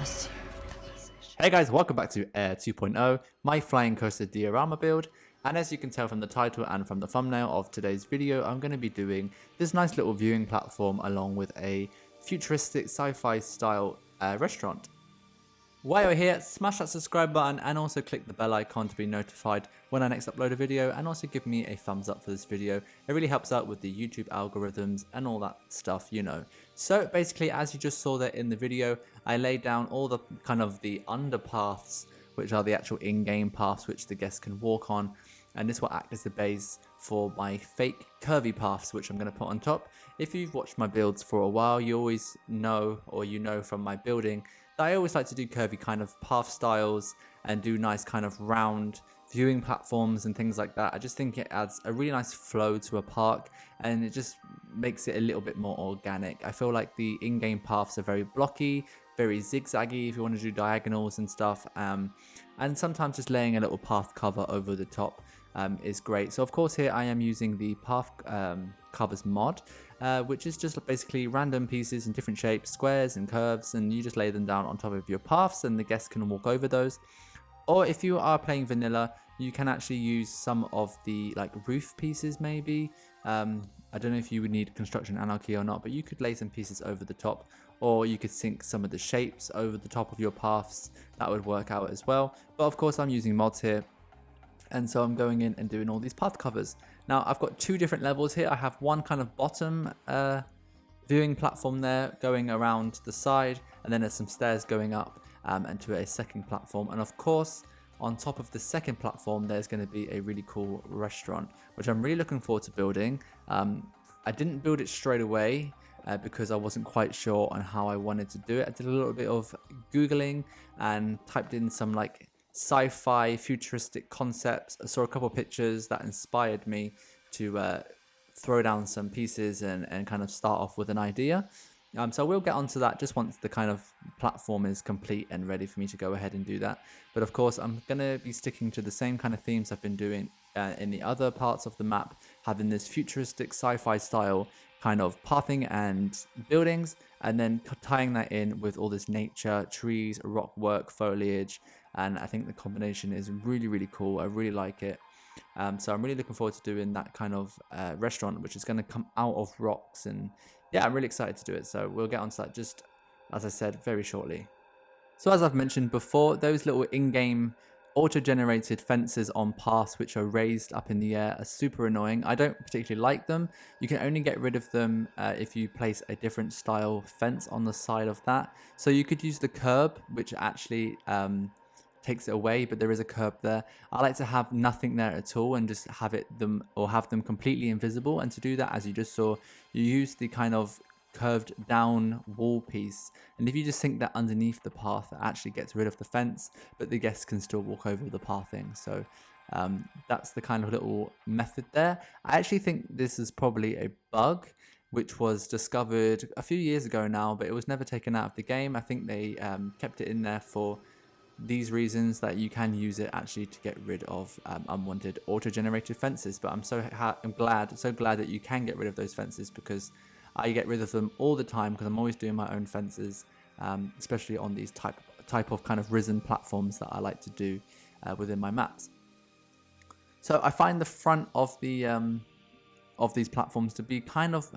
Hey guys, welcome back to Air 2.0, my flying coaster diorama build. And as you can tell from the title and from the thumbnail of today's video, I'm going to be doing this nice little viewing platform along with a futuristic sci-fi style restaurant. While you're here, smash that subscribe button and also click the bell icon to be notified when I next upload a video, and also give me a thumbs up for this video. It really helps out with the YouTube algorithms and all that stuff, you know. So basically, as you just saw there in the video, I laid down all the kind of the underpaths, which are the actual in-game paths which the guests can walk on, and this will act as the base for my fake curvy paths, which I'm going to put on top. If you've watched my builds for a while, you always know, or you know from my building, that I always like to do curvy kind of path styles and do nice kind of round viewing platforms and things like that. I just think it adds a really nice flow to a park, and it just makes it a little bit more organic. I feel like the in-game paths are very blocky, very zigzaggy if you want to do diagonals and stuff, and sometimes just laying a little path cover over the top is great. So of course here I am using the path covers mod, which is just basically random pieces in different shapes, squares and curves, and you just lay them down on top of your paths and the guests can walk over those. Or if you are playing vanilla, you can actually use some of the like roof pieces maybe. I don't know if you would need construction anarchy or not, but you could lay some pieces over the top, or you could sync some of the shapes over the top of your paths. That would work out as well. But of course I'm using mods here, and so I'm going in and doing all these path covers. Now I've got two different levels here. I have one kind of bottom viewing platform there going around the side, and then there's some stairs going up and to a second platform. And of course on top of the second platform there's going to be a really cool restaurant, which I'm really looking forward to building. I didn't build it straight away because I wasn't quite sure on how I wanted to do it. I did a little bit of Googling and typed in some like sci-fi futuristic concepts. I saw a couple of pictures that inspired me to throw down some pieces and kind of start off with an idea. So we'll get onto that just once the kind of platform is complete and ready for me to go ahead and do that. But of course I'm going to be sticking to the same kind of themes I've been doing in the other parts of the map, having this futuristic sci-fi style kind of pathing and buildings, and then tying that in with all this nature, trees, rock work, foliage, and I think the combination is really, really cool. I really like it. So I'm really looking forward to doing that kind of restaurant, which is going to come out of rocks, and yeah, I'm really excited to do it. So we'll get onto that just, as I said, very shortly. So as I've mentioned before, those little in-game auto-generated fences on paths which are raised up in the air are super annoying. I don't particularly like them. You can only get rid of them if you place a different style fence on the side of that. So you could use the curb, which actually takes it away, but there is a curb there. I like to have nothing there at all and just have them completely invisible. And to do that, as you just saw, you use the kind of curved down wall piece, and if you just sink that underneath the path, it actually gets rid of the fence, but the guests can still walk over the pathing. So that's the kind of little method there. I actually think this is probably a bug which was discovered a few years ago now, but it was never taken out of the game. I think they kept it in there for these reasons, that you can use it actually to get rid of unwanted auto-generated fences. But I'm so glad that you can get rid of those fences, because I get rid of them all the time because I'm always doing my own fences, especially on these type of kind of risen platforms that I like to do within my maps. So I find the front of the of these platforms to be kind of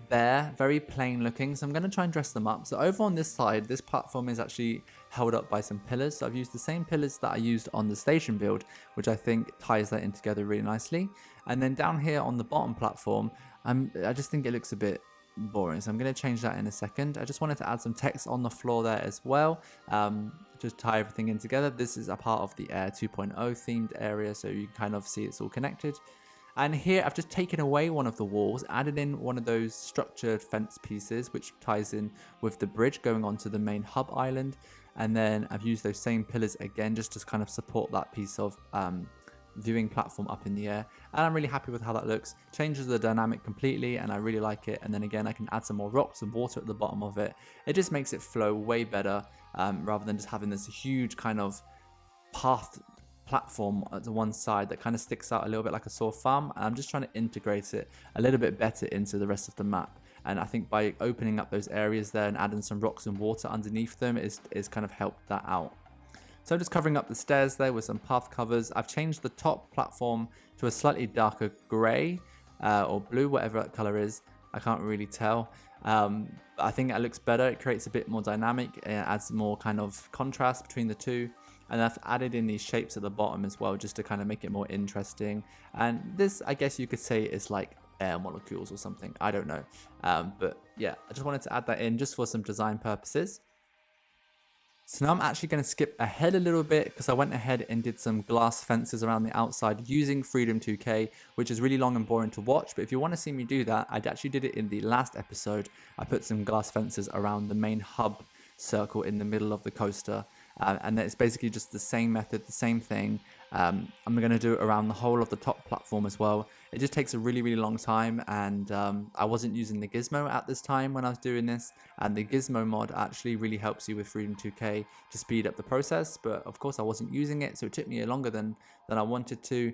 bare, very plain looking, so I'm going to try and dress them up. So over on this side, this platform is actually held up by some pillars. So I've used the same pillars that I used on the station build, which I think ties that in together really nicely. And then down here on the bottom platform, I just think it looks a bit boring, so I'm going to change that in a second. I just wanted to add some text on the floor there as well, just tie everything in together. This is a part of the Air 2.0 themed area, so you can kind of see it's all connected. And here I've just taken away one of the walls, added in one of those structured fence pieces, which ties in with the bridge going onto the main hub island. And then I've used those same pillars again, just to kind of support that piece of viewing platform up in the air. And I'm really happy with how that looks. Changes the dynamic completely, and I really like it. And then again, I can add some more rocks and water at the bottom of it. It just makes it flow way better, rather than just having this huge kind of path platform at the one side that kind of sticks out a little bit like a sore thumb. I'm just trying to integrate it a little bit better into the rest of the map. And I think by opening up those areas there and adding some rocks and water underneath them is kind of helped that out. So I'm just covering up the stairs there with some path covers. I've changed the top platform to a slightly darker grey or blue, whatever that color is. I can't really tell. I think it looks better. It creates a bit more dynamic. It adds more kind of contrast between the two. And I've added in these shapes at the bottom as well, just to kind of make it more interesting. And this, I guess you could say, is like air molecules or something. I don't know. But yeah, I just wanted to add that in just for some design purposes. So now I'm actually going to skip ahead a little bit because I went ahead and did some glass fences around the outside using Freedom 2K, which is really long and boring to watch. But if you want to see me do that, I actually did it in the last episode. I put some glass fences around the main hub circle in the middle of the coaster. And it's basically just the same method, the same thing. I'm going to do it around the whole of the top platform as well. It just takes a really, really long time, and I wasn't using the gizmo at this time when I was doing this, and the gizmo mod actually really helps you with Freedom 2K to speed up the process, but of course I wasn't using it, so it took me longer than I wanted to,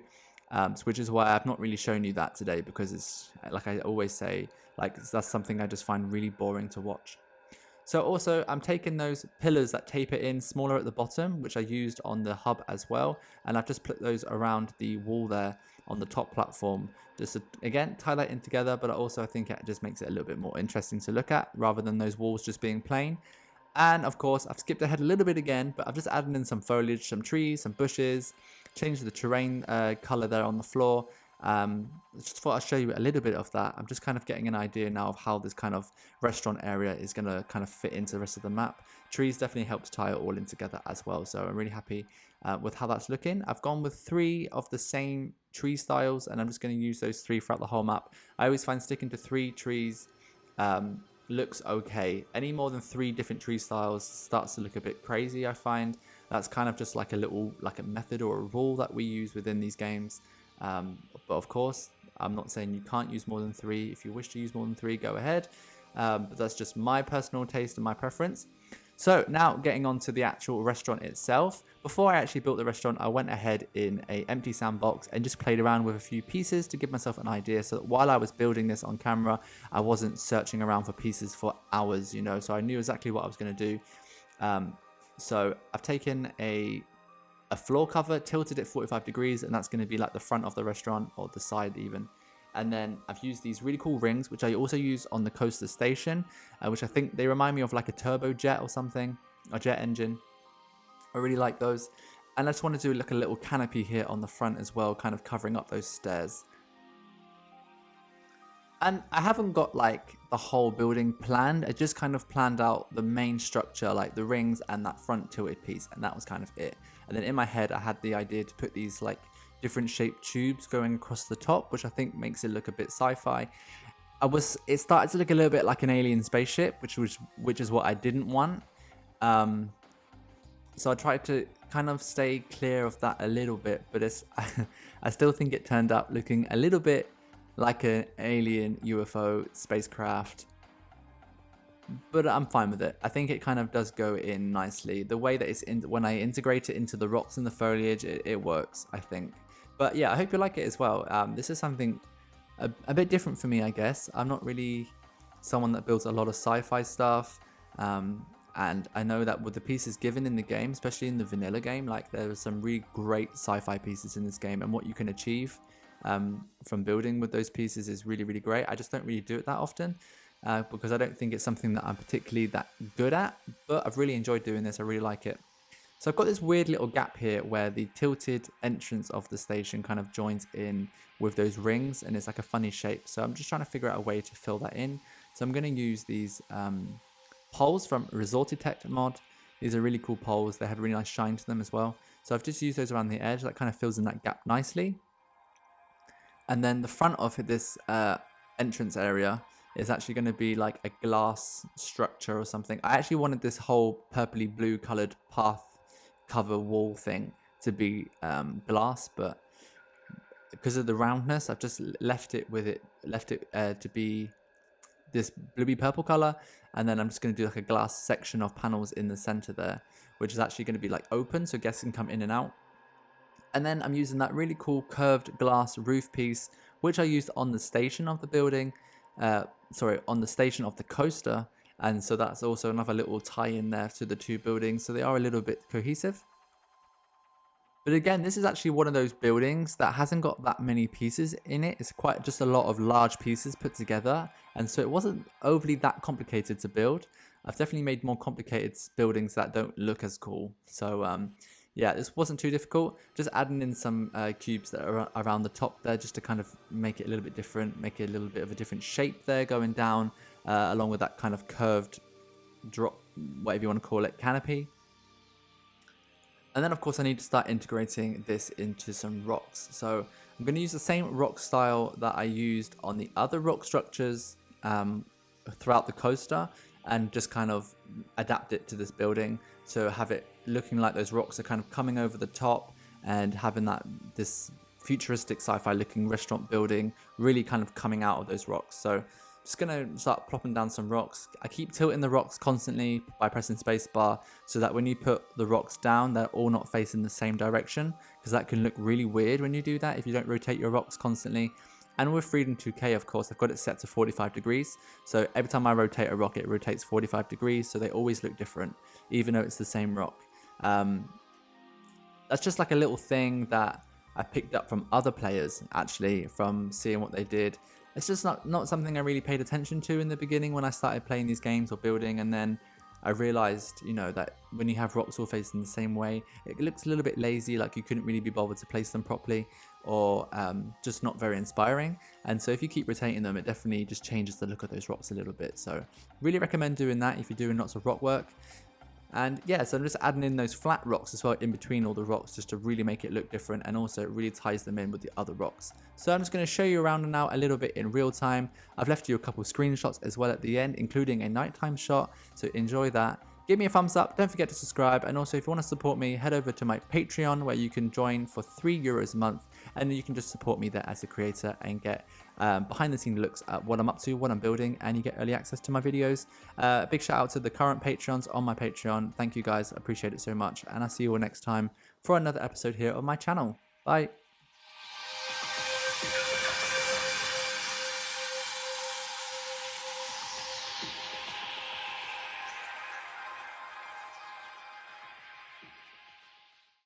which is why I've not really shown you that today, because it's, like I always say, like that's something I just find really boring to watch. So also, I'm taking those pillars that taper in smaller at the bottom, which I used on the hub as well, and I've just put those around the wall there on the top platform, just to, again, tie that in together, but also I think it just makes it a little bit more interesting to look at, rather than those walls just being plain. And of course, I've skipped ahead a little bit again, but I've just added in some foliage, some trees, some bushes, changed the terrain color there on the floor. Just thought I'd show you a little bit of that. I'm just kind of getting an idea now of how this kind of restaurant area is going to kind of fit into the rest of the map. Trees definitely helps tie it all in together as well, so I'm really happy with how that's looking. I've gone with 3 of the same tree styles, and I'm just going to use those 3 throughout the whole map. I always find sticking to 3 trees looks okay. Any more than 3 different tree styles starts to look a bit crazy, I find. That's kind of just like a method or a rule that we use within these games. But of course, I'm not saying you can't use more than 3. If you wish to use more than 3, go ahead. But that's just my personal taste and my preference. So now getting on to the actual restaurant itself. Before I actually built the restaurant, I went ahead in an empty sandbox and just played around with a few pieces to give myself an idea, so that while I was building this on camera, I wasn't searching around for pieces for hours, you know, so I knew exactly what I was going to do. So I've taken a floor cover, tilted it 45 degrees, and that's going to be like the front of the restaurant, or the side even. And then I've used these really cool rings, which I also use on the coaster station, which I think they remind me of like a turbo jet or something, a jet engine. I really like those. And I just want to do like a little canopy here on the front as well, kind of covering up those stairs. And I haven't got like the whole building planned. I just kind of planned out the main structure, like the rings and that front tilted piece, and that was kind of it. And then in my head, I had the idea to put these like different shaped tubes going across the top, which I think makes it look a bit sci-fi. It started to look a little bit like an alien spaceship, which is what I didn't want. So I tried to kind of stay clear of that a little bit, but I still think it turned out looking a little bit like an alien UFO spacecraft, but I'm fine with it. I think it kind of does go in nicely. The way that it's in, when I integrate it into the rocks and the foliage, it works, I think. But yeah, I hope you like it as well. This is something a bit different for me, I guess. I'm not really someone that builds a lot of sci-fi stuff. And I know that with the pieces given in the game, especially in the vanilla game, like there are some really great sci-fi pieces in this game, and what you can achieve from building with those pieces is really, really great. I just don't really do it that often because I don't think it's something that I'm particularly that good at, but I've really enjoyed doing this. I really like it. So I've got this weird little gap here where the tilted entrance of the station kind of joins in with those rings, and it's like a funny shape. So I'm just trying to figure out a way to fill that in. So I'm going to use these poles from Parkitect mod. These are really cool poles. They have a really nice shine to them as well. So I've just used those around the edge. That kind of fills in that gap nicely. And then the front of this entrance area is actually going to be like a glass structure or something. I actually wanted this whole purpley blue colored path cover wall thing to be glass, but because of the roundness, I've just left it to be this bluey purple color, and then I'm just going to do like a glass section of panels in the center there, which is actually going to be like open so guests can come in and out. And then I'm using that really cool curved glass roof piece, which I used on the station of the building, on the station of the coaster, and so that's also another little tie in there to the two buildings, so they are a little bit cohesive. But again, this is actually one of those buildings that hasn't got that many pieces in it. It's quite just a lot of large pieces put together, and so it wasn't overly that complicated to build. I've definitely made more complicated buildings that don't look as cool. So yeah, this wasn't too difficult. Just adding in some cubes that are around the top there, just to kind of make it a little bit different, make it a little bit of a different shape there going down, along with that kind of curved drop, whatever you want to call it, canopy. And then of course I need to start integrating this into some rocks. So I'm going to use the same rock style that I used on the other rock structures throughout the coaster, and just kind of adapt it to this building. So have it looking like those rocks are kind of coming over the top, and having this futuristic sci-fi looking restaurant building really kind of coming out of those rocks. So just gonna start plopping down some rocks. I keep tilting the rocks constantly by pressing spacebar, so that when you put the rocks down, they're all not facing the same direction, because that can look really weird when you do that if you don't rotate your rocks constantly. And with Freedom 2K, of course, I've got it set to 45 degrees. So every time I rotate a rock, it rotates 45 degrees. So they always look different, even though it's the same rock. That's just like a little thing that I picked up from other players, actually, from seeing what they did. It's just not something I really paid attention to in the beginning when I started playing these games or building. And then I realized, you know, that when you have rocks all facing the same way, it looks a little bit lazy, like you couldn't really be bothered to place them properly, or just not very inspiring. And so if you keep rotating them, it definitely just changes the look of those rocks a little bit. So really recommend doing that if you're doing lots of rock work. And yeah, so I'm just adding in those flat rocks as well in between all the rocks, just to really make it look different, and also it really ties them in with the other rocks. So I'm just going to show you around now a little bit in real time. I've left you a couple screenshots as well at the end, including a nighttime shot, so enjoy that. Give me a thumbs up, don't forget to subscribe, and also if you want to support me, head over to my Patreon, where you can join for €3 a month, and you can just support me there as a creator and get behind the scene looks at what I'm up to, what I'm building, and you get early access to my videos. Big shout out to the current Patreons on my Patreon. Thank you guys, appreciate it so much, and I'll see you all next time for another episode here on my channel. Bye.